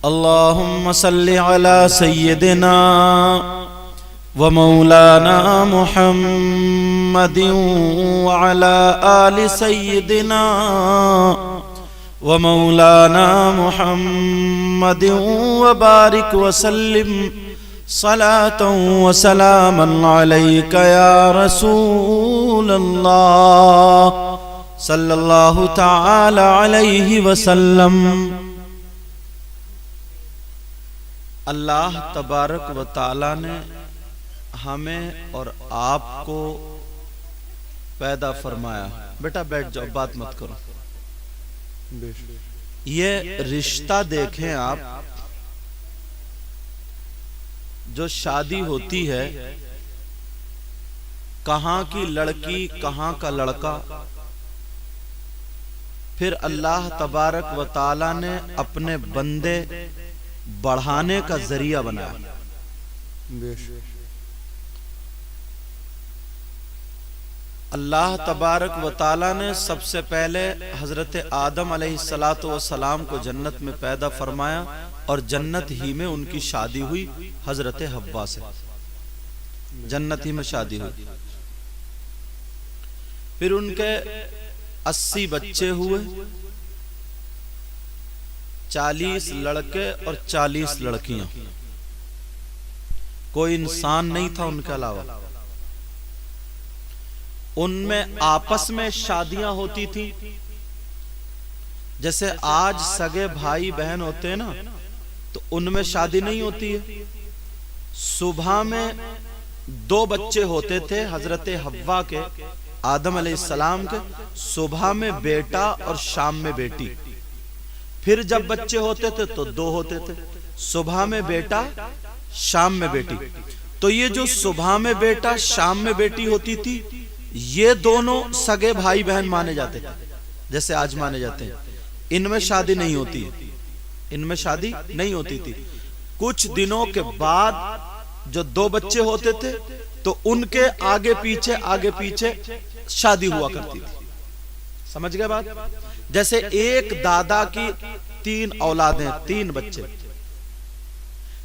اللهم صل على سيدنا ومولانا محمد وعلى آل سيدنا ومولانا محمد وبارك وسلم صلاة وسلاما عليك يا رسول الله صلى الله تعالى عليه وسلم۔ اللہ تبارک و تعالی نے ہمیں اور آپ کو پیدا فرمایا۔ بیٹا بیٹھ جاؤ، بات مت کرو۔ یہ رشتہ دیکھیں آپ، جو شادی ہوتی ہے، کہاں کی لڑکی کہاں کا لڑکا، پھر اللہ تبارک و تعالی نے اپنے بندے بڑھانے کا ذریعہ بنایا۔ اللہ تبارک و تعالی نے سب سے پہلے حضرت آدم علیہ السلام کو جنت میں پیدا فرمایا، اور جنت ہی میں ان کی شادی ہوئی حضرت حوا سے، جنت ہی میں شادی ہوئی۔ پھر ان کے 80 بچے ہوئے، 40 لڑکے اور 40 لڑکیاں، کوئی انسان نہیں تھا ان کے علاوہ۔ ان میں آپس میں شادیاں ہوتی تھی، جیسے آج سگے بھائی بہن ہوتے ہیں نا، تو ان میں شادی نہیں ہوتی ہے۔ صبح میں 2 بچے ہوتے تھے حضرت حوا کے، آدم علیہ السلام کے، صبح میں بیٹا اور شام میں بیٹی۔ پھر جب بچے ہوتے تھے تو 2 ہوتے تھے، صبح میں بیٹا شام میں بیٹی۔ تو یہ جو صبح میں بیٹا شام میں بیٹی ہوتی تھی، یہ دونوں سگے بھائی بہن مانے جاتے تھے، جیسے آج مانے جاتے ہیں۔ ان میں شادی نہیں ہوتی ہے، ان میں شادی نہیں ہوتی تھی۔ کچھ دنوں کے بعد جو 2 بچے ہوتے تھے تو ان کے آگے پیچھے شادی ہوا کرتی تھی۔ سمجھ گئے بات؟ جیسے ایک دادا کی 3 اولادیں، 3 بچے،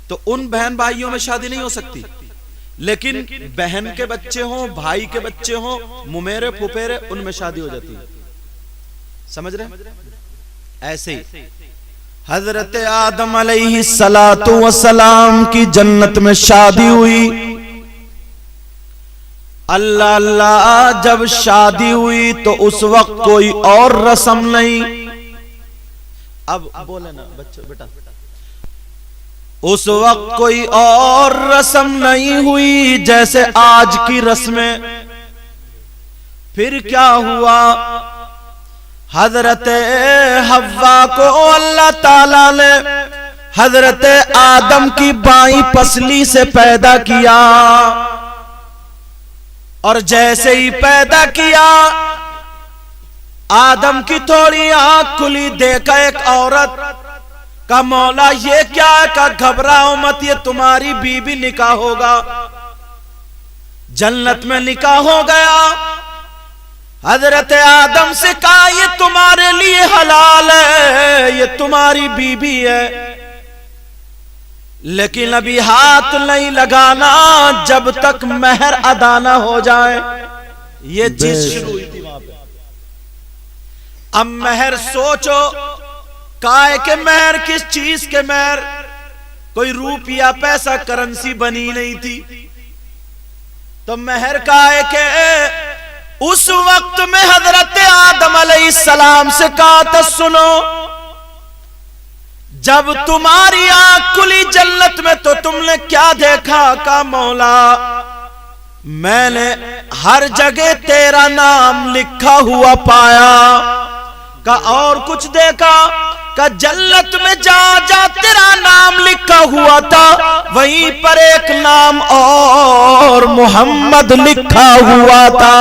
تو ان بہن بھائیوں میں شادی نہیں ہو سکتی، لیکن بہن کے بچے ہوں، بھائی کے بچے ہوں، ممیرے پھپیرے، ان میں شادی ہو جاتی ہے۔ سمجھ رہے؟ ایسے ہی حضرت آدم علیہ السلام کی جنت میں شادی ہوئی۔ اللہ جب شادی ہوئی تو اس وقت کوئی اور رسم نہیں۔ اب بولے نا بچے بیٹا، اس وقت کوئی اور رسم نہیں ہوئی جیسے آج کی رسمیں۔ پھر کیا ہوا؟ حضرت حوا کو اللہ تعالی نے حضرت آدم کی بائیں پسلی سے پیدا کیا، اور جیسے ہی پیدا کیا، آدم کی تھوڑی آنکھ کھلی، دیکھا ایک عورت کا، مولا یہ کیا ہے؟ کہ گھبراؤ مت، یہ تمہاری بیوی نکاح ہوگا۔ جنت میں نکاح ہو گیا۔ حضرت آدم سے کہا یہ تمہارے لیے حلال ہے، یہ تمہاری بیوی ہے، لیکن ابھی ہاتھ نہیں لگانا جب تک مہر ادا نہ ہو جائے۔ یہ چیز شروع ہوئی تھی وہاں پہ۔ اب مہر سوچو، کائے کہ مہر کس چیز کے مہر؟ کوئی روپیہ پیسہ کرنسی بنی نہیں تھی، تو مہر کائے کہ اس وقت میں حضرت آدم علیہ السلام سے کہا تھا، سنو، جب تمہاری آنکھ کھلی جنت میں تو تم نے کیا دیکھا؟ کہا مولا میں نے ہر جگہ تیرا نام لکھا ہوا پایا۔ کہا اور کچھ دیکھا؟ کہ جنت میں جا جا تیرا نام لکھا ہوا تھا، وہیں پر ایک نام اور محمد لکھا ہوا تھا۔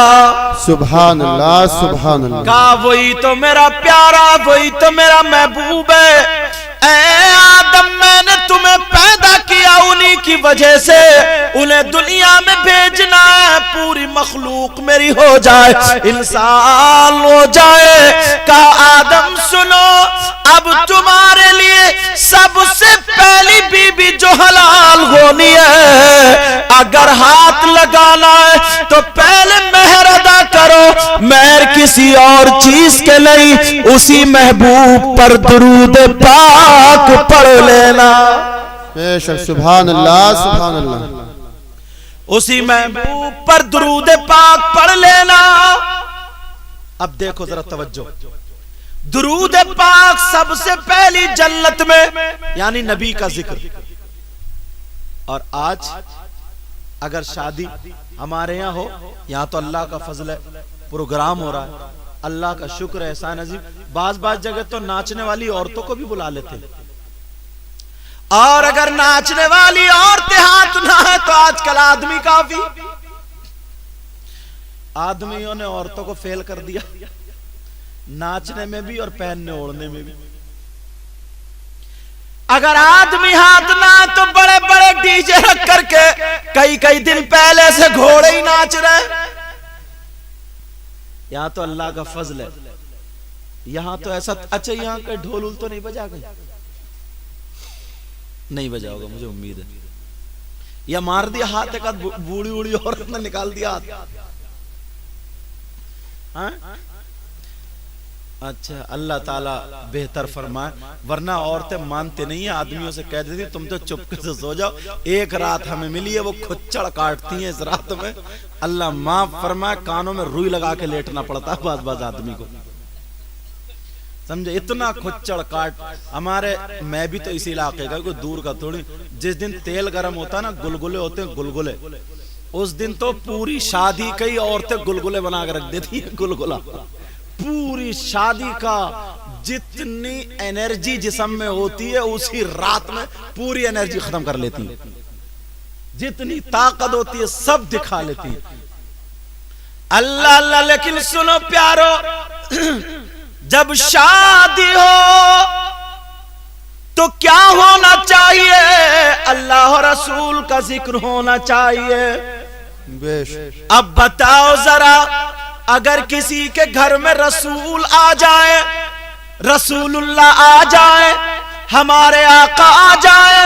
سبحان اللہ سبحان اللہ۔ کہا وہی تو میرا پیارا، وہی تو میرا محبوب ہے۔ اے آدم میں نے تمہیں پیدا کیا انہی کی وجہ سے، انہیں دنیا میں بھیجنا ہے، پوری مخلوق میری ہو جائے، انسان ہو جائے۔ کہا آدم سنو، اب تمہارے لیے سب سے جو حلال ہونی ہے، اگر ہاتھ لگانا ہے تو پہلے مہر ادا کرو، مہر کسی اور چیز کے نہیں، اسی محبوب پر درود پاک پڑھ لینا۔ بے شک سبحان اللہ سبحان اللہ۔ اسی محبوب پر درود پاک پڑھ لینا۔ اب دیکھو ذرا توجہ، درود پاک سب سے پہلی جنت میں یعنی نبی کا ذکر۔ اور آج اگر شادی ہمارے یہاں ہو، یہاں تو اللہ کا فضل ہے، پروگرام ہو رہا ہے، اللہ کا شکر ہے، احسان عظیم، بعض جگہ تو ناچنے والی عورتوں کو بھی بلا لیتے ہیں، اور اگر ناچنے والی عورتیں ہاتھ نہ ہے تو آج کل آدمی کافی۔ آدمیوں نے عورتوں کو فیل کر دیا، ناچنے میں بھی اور پہننے اوڑھنے میں بھی۔ اگر آدمی ہاتھ نہ تو بڑے بڑے ڈی جے رکھ کر کے کئی دن پہلے سے گھوڑے ہی ناچ رہے۔ یہاں تو اللہ کا فضل ہے، یہاں تو ایسا، اچھا یہاں کے ڈھول تو نہیں بجا گئے؟ نہیں بجا ہوگا مجھے امید ہے، یا مار دیا ہاتھ، ایک بوڑھی بوڑھی عورت نے نکال دیا ہاتھ۔ اچھا اللہ تعالیٰ بہتر فرمائے، ورنہ عورتیں مانتے نہیں ہیں، آدمیوں سے کہہ دیتی تم تو چپ سے سو جاؤ، ایک رات ہمیں ملی ہے وہ کھچڑ کاٹتی ہیں اس رات میں، اللہ معاف فرمائے، کانوں میں روئی لگا کے لیٹنا پڑتا ہے بعض آدمی کو، سمجھے، اتنا کھچڑ کاٹ۔ ہمارے، میں بھی تو اسی علاقے کا، کوئی دور کا تھوڑی، جس دن تیل گرم ہوتا ہے نا، گلگلے ہوتے ہیں گلگلے، اس دن تو پوری شادی کئی عورتیں گلگلے بنا کے رکھ دیتی ہیں، گلگلہ پوری شادی کا جتنی انرجی جسم میں ہوتی ہے اسی رات میں پوری انرجی ختم کر لیتی ہے، جتنی طاقت ہوتی ہے سب دکھا لیتی ہے۔ اللہ اللہ، لیکن سنو پیارو، جب شادی ہو تو کیا ہونا چاہیے؟ اللہ اور رسول کا ذکر ہونا چاہیے۔ اب بتاؤ ذرا، اگر کسی کے گھر میں رسول آ جائے، رسول اللہ آ جائے، ہمارے آقا آ جائے،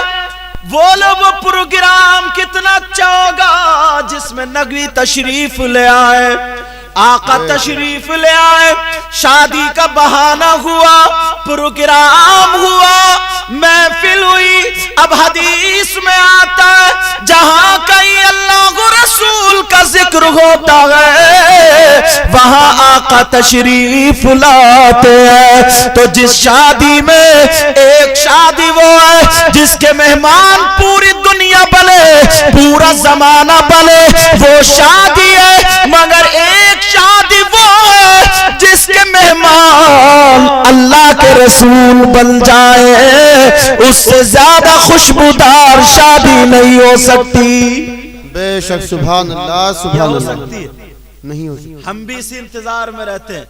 وہ پروگرام کتنا اچھا ہوگا جس میں نبی تشریف لے آئے، آقا تشریف لے آئے، شادی کا بہانہ ہوا، پروگرام ہوا، محفل ہوئی۔ اب حدیث میں آتا ہے جہاں کہیں اللہ و رسول کا ذکر ہوتا ہے وہاں آقا تشریف لاتے ہیں۔ تو جس شادی میں، ایک شادی وہ ہے جس کے مہمان پوری دنیا بنے، پورا زمانہ بنے، وہ شادی ہے، مگر ایک شادی وہ ہے جس کے مہمان اللہ کے رسول بن جائے، اس سے زیادہ خوشبودار شادی نہیں ہو سکتی۔ بے شک سبحان اللہ سبحان اللہ، نہیں ہو سکتی۔ ہم بھی اسی انتظار میں رہتے ہیں۔